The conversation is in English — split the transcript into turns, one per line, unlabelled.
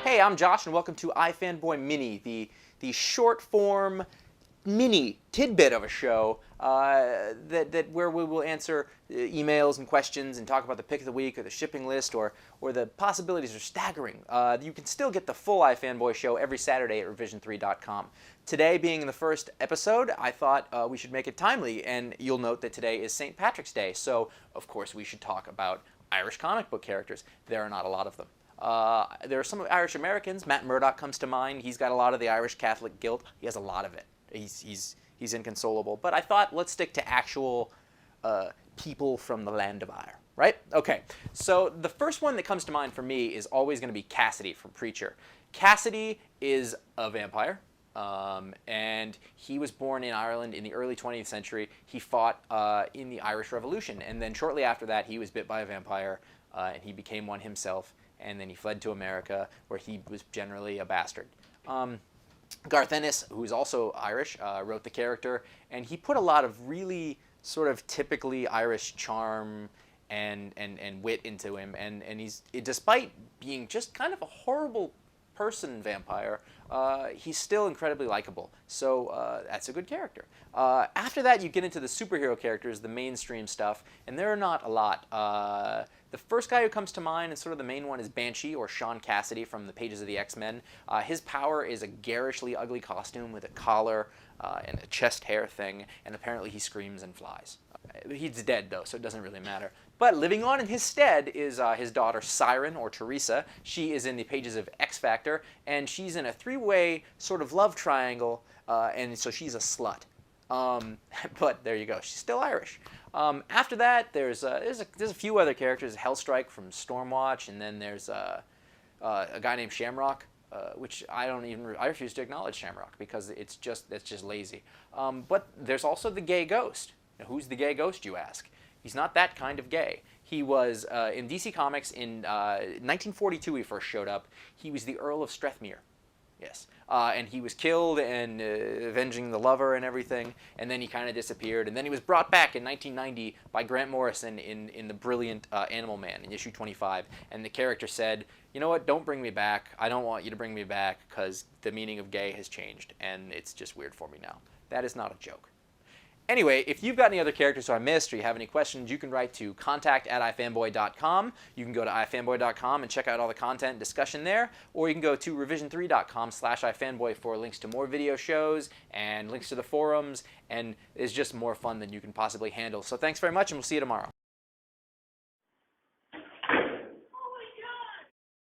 Hey, I'm Josh, and welcome to iFanboy Mini, the short form mini tidbit of a show where we will answer emails and questions and talk about the pick of the week or the shipping list or the possibilities are staggering. You can still get the full iFanboy show every Saturday at revision3.com. Today being the first episode, I thought we should make it timely, and you'll note that today is St. Patrick's Day, so of course we should talk about Irish comic book characters. There are not a lot of them. There are some Irish Americans. Matt Murdock comes to mind. He's got a lot of the Irish Catholic guilt. He has a lot of it. He's inconsolable. But I thought, let's stick to actual people from the land of Ire, right? Okay, so the first one that comes to mind for me is always going to be Cassidy from Preacher. Cassidy is a vampire, and he was born in Ireland in the early 20th century. He fought in the Irish Revolution, and then shortly after that, he was bit by a vampire, and he became one himself. And then he fled to America, where he was generally a bastard. Garth Ennis, who is also Irish, wrote the character, and he put a lot of really sort of typically Irish charm and wit into him. And he's, despite being just kind of a horrible person vampire, he's still incredibly likable. So that's a good character. After that, you get into the superhero characters, the mainstream stuff, and there are not a lot. The first guy who comes to mind, and sort of the main one, is Banshee, or Sean Cassidy from the pages of the X-Men. His power is a garishly ugly costume with a collar and a chest hair thing, and apparently he screams and flies. He's dead, though, so it doesn't really matter. But living on in his stead is his daughter Siren, or Teresa. She is in the pages of X Factor, and she's in a three-way sort of love triangle, and so she's a slut. But there you go, she's still Irish. After that, there's a few other characters. Hellstrike from Stormwatch, and then there's a guy named Shamrock, which I refuse to acknowledge Shamrock because that's just lazy. But there's also the gay ghost. Now, who's the gay ghost, you ask? He's not that kind of gay. He was in DC Comics in 1942. He first showed up. He was the Earl of Strathmere. Yes, and he was killed and avenging the lover and everything, and then he kind of disappeared, and then he was brought back in 1990 by Grant Morrison in the brilliant Animal Man in issue 25, and the character said, you know what, don't bring me back, I don't want you to bring me back, because the meaning of gay has changed, and it's just weird for me now. That is not a joke. Anyway, if you've got any other characters I missed or you have any questions, you can write to contact@ifanboy.com. You can go to ifanboy.com and check out all the content and discussion there, or you can go to revision3.com/ifanboy for links to more video shows and links to the forums, and it's just more fun than you can possibly handle. So thanks very much, and we'll see you tomorrow.